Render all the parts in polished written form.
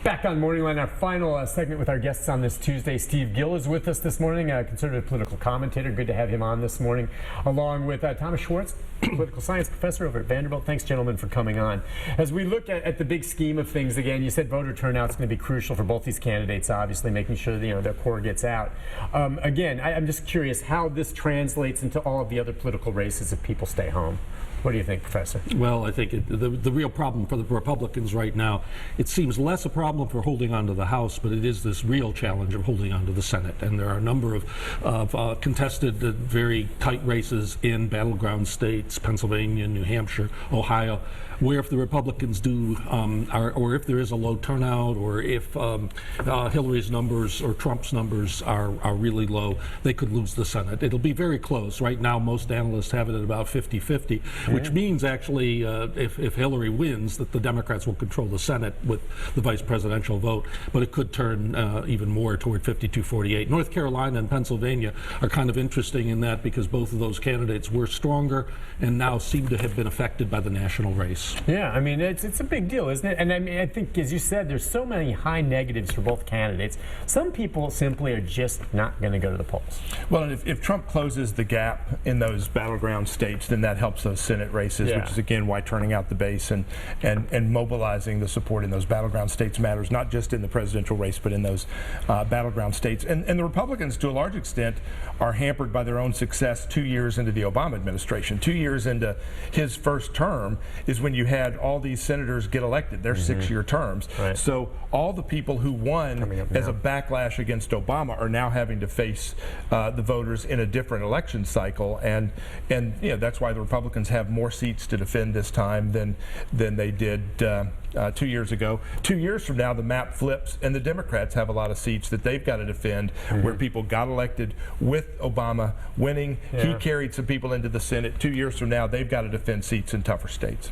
Back on MorningLine, our final segment with our guests on this Tuesday. Steve Gill is with us this morning, a conservative political commentator. Good to have him on this morning, along with Thomas Schwartz, political science professor over at Vanderbilt. Thanks, gentlemen, for coming on. As we look at the big scheme of things, again, you said voter turnout is going to be crucial for both these candidates, obviously, making sure that, their core gets out. Again, I'm just curious how this translates into all of the other political races if people stay home. What do you think, Professor? Well, I think the real problem for the Republicans right now, it seems less a problem for holding on to the House, but it is this real challenge of holding on to the Senate. And there are a number of contested, very tight races in battleground states, Pennsylvania, New Hampshire, Ohio, where if the Republicans do, or if there is a low turnout, or if Hillary's numbers or Trump's numbers are really low, they could lose the Senate. It'll be very close. Right now, most analysts have it at about 50-50, which means actually if Hillary wins, that the Democrats will control the Senate with the vice presidential vote, but it could turn even more toward 52-48. North Carolina and Pennsylvania are kind of interesting in that because both of those candidates were stronger and now seem to have been affected by the national race. Yeah, I mean, it's a big deal, isn't it? And I mean, I think, as you said, there's so many high negatives for both candidates. Some people simply are just not going to go to the polls. Well, and if Trump closes the gap in those battleground states, then that helps those Senate races, which is, again, why turning out the base and mobilizing the support in those battleground states matters, not just in the presidential race, but in those battleground states. And the Republicans, to a large extent, are hampered by their own success 2 years into the Obama administration. 2 years into his first term is when you had all these senators get elected. They're 6-year terms. Right. So all the people who won as a backlash against Obama are now having to face the voters in a different election cycle. And that's why the Republicans have more seats to defend this time than they did 2 years ago. 2 years from now, the map flips, and the Democrats have a lot of seats that they've got to defend where people got elected with Obama winning. He carried some people into the Senate. 2 years from now, they've got to defend seats in tougher states.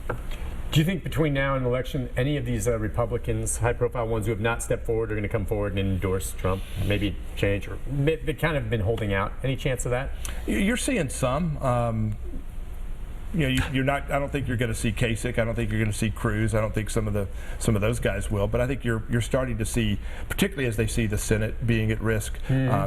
Do you think between now and the election, any of these Republicans, high-profile ones who have not stepped forward, are going to come forward and endorse Trump, maybe change, or they kind of been holding out? Any chance of that? You're seeing some. You're not. I don't think you're going to see Kasich. I don't think you're going to see Cruz. I don't think some of those guys will. But I think you're starting to see, particularly as they see the Senate being at risk,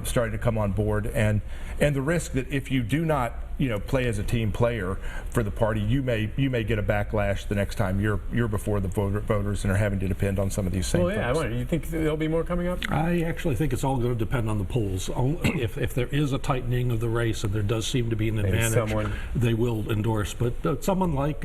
starting to come on board, and the risk that if you do not play as a team player for the party, you may get a backlash the next time you're before the voters and are having to depend on some of these same folks. I wonder, you think there'll be more coming up? I actually think it's all going to depend on the polls. If there is a tightening of the race and there does seem to be an advantage, they will endorse. But someone like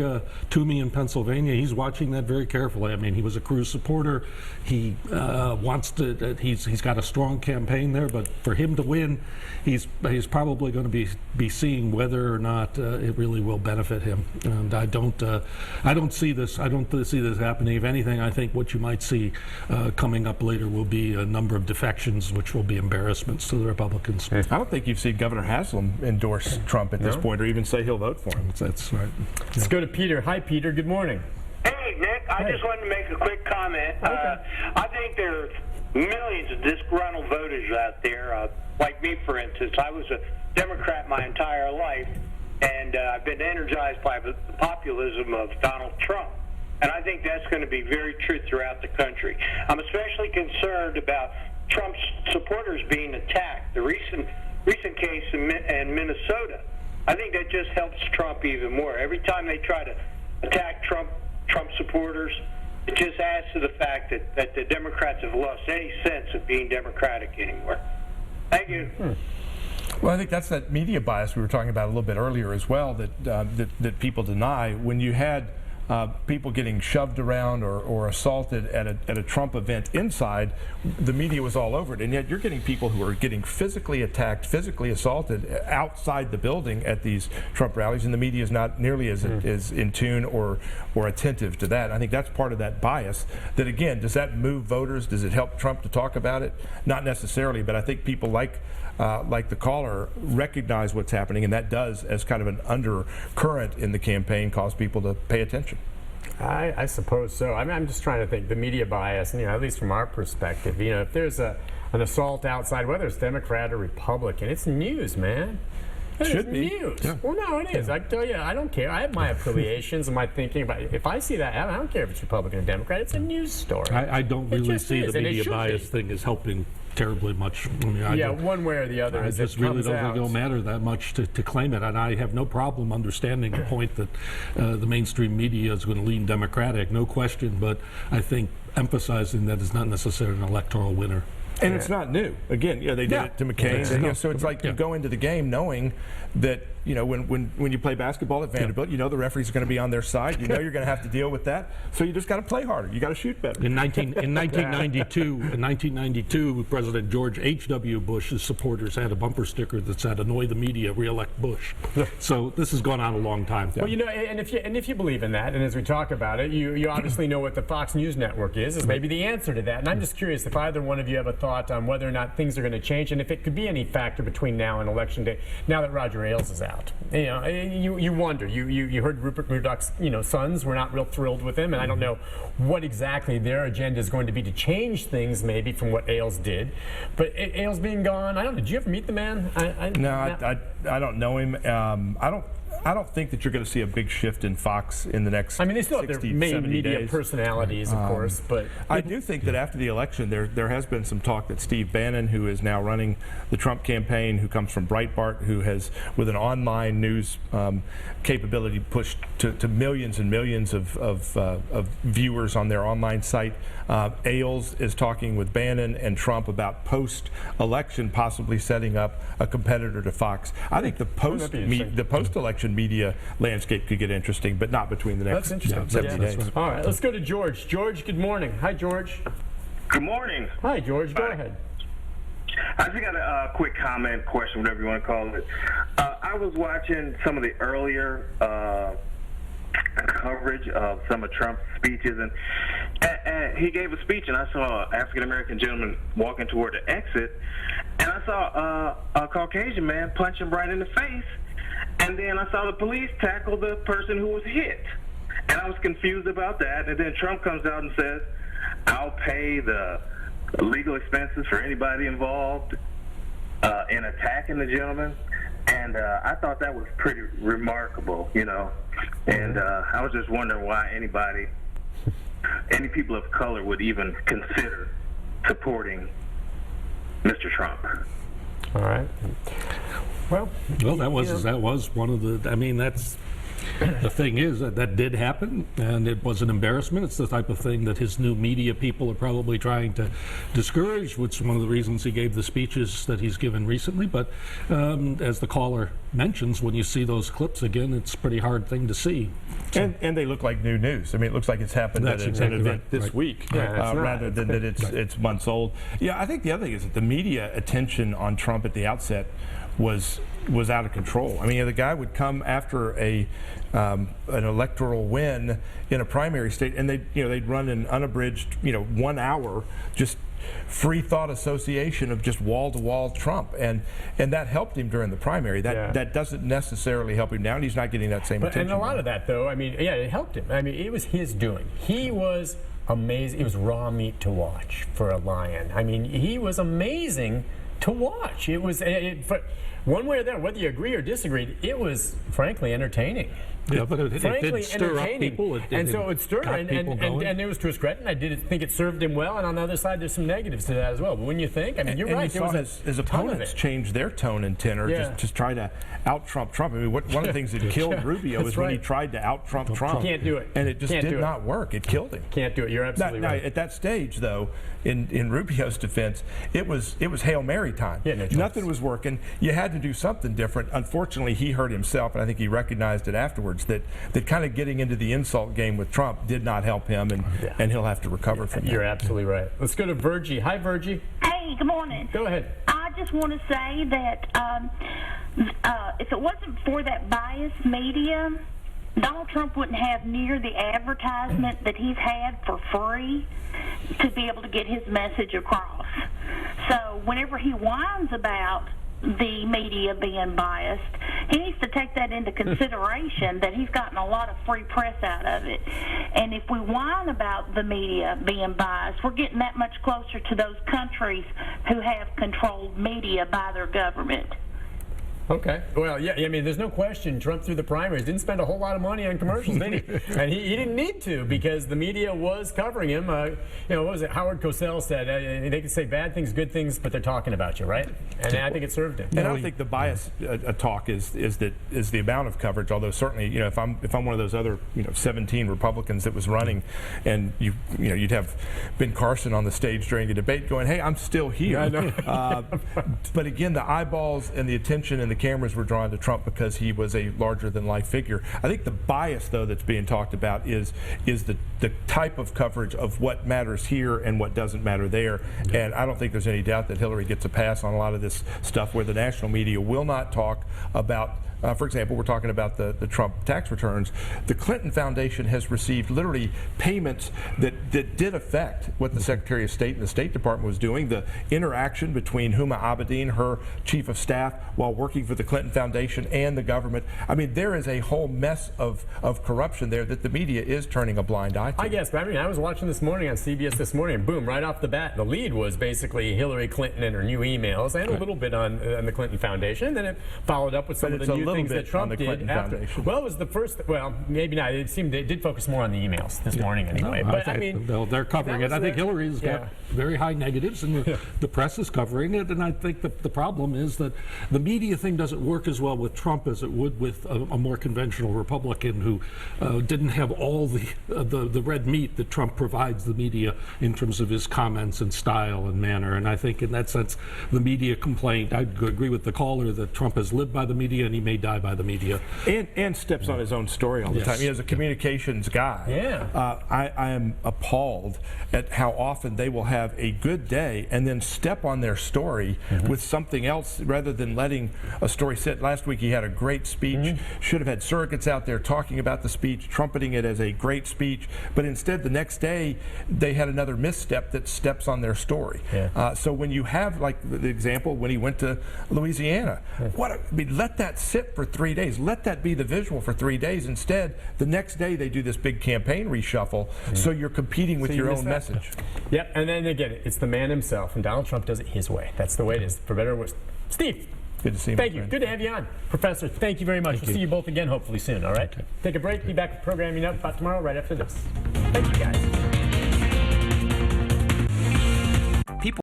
Toomey in Pennsylvania, he's watching that very carefully. I mean, he was a Cruz supporter. He wants to. He's got a strong campaign there. But for him to win, he's probably going to be seeing whether or not it really will benefit him. And I don't see this. I don't see this happening. If anything, I think what you might see coming up later will be a number of defections, which will be embarrassments to the Republicans. I don't think you've seen Governor Haslam endorse Trump at this point, or even say he'll vote for him. That's right. Let's go to Peter. Hi, Peter. Good morning. Hey, Nick. I just wanted to make a quick comment. I think there are millions of disgruntled voters out there, like me, for instance. I was a Democrat my entire life, and I've been energized by the populism of Donald Trump. And I think that's going to be very true throughout the country. I'm especially concerned about Trump's supporters being attacked. The recent case in Minnesota, I think that just helps Trump even more. Every time they try to attack Trump supporters, it just adds to the fact that the Democrats have lost any sense of being democratic anymore. Thank you. Well, I think that's that media bias we were talking about a little bit earlier as well, that people deny. When you had people getting shoved around or assaulted at a Trump event inside, the media was all over it. And yet you're getting people who are getting physically attacked, physically assaulted outside the building at these Trump rallies, and the media is not nearly as in tune or attentive to that. I think that's part of that bias. That, again, does that move voters? Does it help Trump to talk about it? Not necessarily, but I think people like the caller recognize what's happening, and that does, as kind of an undercurrent in the campaign, cause people to pay attention. I suppose so. I mean, I'm just trying to think the media bias, at least from our perspective, if there's an assault outside, whether it's Democrat or Republican, it's news, man. It Should be. news. Yeah. Well, no, it is. I tell you, I don't care. I have my affiliations and my thinking about it. If I see that, I don't care if it's Republican or Democrat. It's a news story. I don't really see is, the and it media should bias be. thing as helping terribly much. I mean, Yeah, one way or the other. I as just it really comes don't think out. it'll matter that much to claim it, and I have no problem understanding the point that the mainstream media is going to lean Democratic, no question, but I think emphasizing that is not necessarily an electoral winner. And it's not new. Again, they did it to McCain. So it's like you go into the game knowing that, when you play basketball at Vanderbilt, the referees are going to be on their side. You're going to have to deal with that. So you just got to play harder. You got to shoot better. In 1992, President George H.W. Bush's supporters had a bumper sticker that said, "Annoy the media, re-elect Bush." So this has gone on a long time. Well, and if you believe in that, and as we talk about it, you obviously know what the Fox News Network is maybe the answer to that. And I'm just curious if either one of you have a thought on whether or not things are going to change, and if it could be any factor between now and Election Day, now that Roger Ailes is out. You wonder. You heard Rupert Murdoch's sons were not real thrilled with him, and I don't know what exactly their agenda is going to be to change things maybe from what Ailes did. But Ailes being gone, I don't know. Did you ever meet the man? I don't know him. I don't think that you're going to see a big shift in Fox in the next. I mean, they still have their 60, main 70 media days. personalities, of course, but I do think that after the election, there has been some talk that Steve Bannon, who is now running the Trump campaign, who comes from Breitbart, who has, with an online news capability, pushed to millions and millions of viewers on their online site. Ailes is talking with Bannon and Trump about post-election possibly setting up a competitor to Fox. I think the post-election media landscape could get interesting, but not between the next 70 days. Right. All right, let's go to George. George, good morning. Hi, George. Good morning. Hi, George. Go ahead. I just got a quick comment, question, whatever you want to call it. I was watching some of the earlier coverage of some of Trump's speeches, and he gave a speech, and I saw an African-American gentleman walking toward the exit, and I saw a Caucasian man punch him right in the face, and then I saw the police tackle the person who was hit, and I was confused about that, and then Trump comes out and says, "I'll pay the legal expenses for anybody involved in attacking the gentleman," and I thought that was pretty remarkable, and I was just wondering why any people of color would even consider supporting Mr. Trump. All right. Well, that was one of the. I mean, that's the thing is that did happen, and it was an embarrassment. It's the type of thing that his new media people are probably trying to discourage, which is one of the reasons he gave the speeches that he's given recently. But as the caller mentions, when you see those clips again, it's a pretty hard thing to see. And they look like new news. I mean, it looks like it's happened at an event this week, rather than that it's months old. Yeah, I think the other thing is that the media attention on Trump at the outset was out of control. I mean, the guy would come after an electoral win in a primary state, and they'd run an unabridged 1 hour just free thought association of just wall-to-wall Trump, and that helped him during the primary. That doesn't necessarily help him now, and he's not getting that same attention. And a lot of that, though, I mean, it helped him. I mean, it was his doing. He was amazing. It was raw meat to watch for a lion. I mean, he was amazing to watch. It was one way or the other, whether you agree or disagree, it was frankly entertaining. Yeah, but it did stir up people. So it stirred, and it was to his credit. And I did think it served him well. And on the other side, there's some negatives to that as well. But when you think, I mean, you're right. You saw his opponents change their tone and tenor, just try to out-Trump Trump. I mean, one of the things that killed Rubio is when he tried to out-Trump Trump. Can't do it. And it just did not work. It killed him. Can't do it. You're absolutely right. Now, at that stage, though, in Rubio's defense, it was Hail Mary time. Nothing was working. You had to do something different. Unfortunately, he hurt himself, and I think he recognized it afterwards that kind of getting into the insult game with Trump did not help him, and he'll have to recover from that. You're absolutely right. Let's go to Virgie. Hi, Virgie. Hey, good morning. Go ahead. I just want to say that if it wasn't for that biased media, Donald Trump wouldn't have near the advertisement that he's had for free to be able to get his message across. So whenever he whines about the media being biased, he needs to take that into consideration that he's gotten a lot of free press out of it. And if we whine about the media being biased, we're getting that much closer to those countries who have controlled media by their government. Okay. Well, yeah, I mean, there's no question Trump through the primaries didn't spend a whole lot of money on commercials, did he? And he didn't need to because the media was covering him. What was it? Howard Cosell said, they can say bad things, good things, but they're talking about you, right? And I think it served him. And I don't think the bias talk is the amount of coverage, although certainly, if I'm one of those other, 17 Republicans that was running and you'd have Ben Carson on the stage during a debate going, hey, I'm still here. I know. But again, the eyeballs and the attention and the cameras were drawn to Trump because he was a larger-than-life figure. I think the bias, though, that's being talked about is the type of coverage of what matters here and what doesn't matter there. And I don't think there's any doubt that Hillary gets a pass on a lot of this stuff where the national media will not talk about. For example, we're talking about the Trump tax returns. The Clinton Foundation has received literally payments that did affect what the Secretary of State and the State Department was doing. The interaction between Huma Abedin, her chief of staff, while working for the Clinton Foundation and the government. I mean, there is a whole mess of corruption there that the media is turning a blind eye to. I guess, but I was watching this morning on CBS this morning, and boom, right off the bat, the lead was basically Hillary Clinton and her new emails, and a little bit on the Clinton Foundation, and then it followed up with some of the new things that Trump did after. Foundation. Well, it was the first. Well, maybe not. It seemed they did focus more on the emails this morning, anyway. No, but I mean, they're covering it. I think Hillary's got very high negatives, and the press is covering it. And I think the problem is that the media thing doesn't work as well with Trump as it would with a more conventional Republican who didn't have all the red meat that Trump provides the media in terms of his comments and style and manner. And I think in that sense, the media complaint, I agree with the caller that Trump has lived by the media and he may die by the media. And steps on his own story all the time. He is a communications guy. Yeah. I am appalled at how often they will have a good day and then step on their story with something else rather than letting a story sit. Last week he had a great speech. Should have had surrogates out there talking about the speech, trumpeting it as a great speech, but instead the next day they had another misstep that steps on their story. So when you have, like the example when he went to Louisiana, let that sit for 3 days. Let that be the visual for 3 days. Instead, the next day they do this big campaign reshuffle, so you're competing with your own message. Yep, and then again, it's the man himself, and Donald Trump does it his way. That's the way it is, for better or worse. Steve, good to see you. Thank you. Good to have you on. Professor, thank you very much. We'll see you both again hopefully soon, all right? Okay. Take a break. Be back with programming up about tomorrow right after this. Thank you, guys.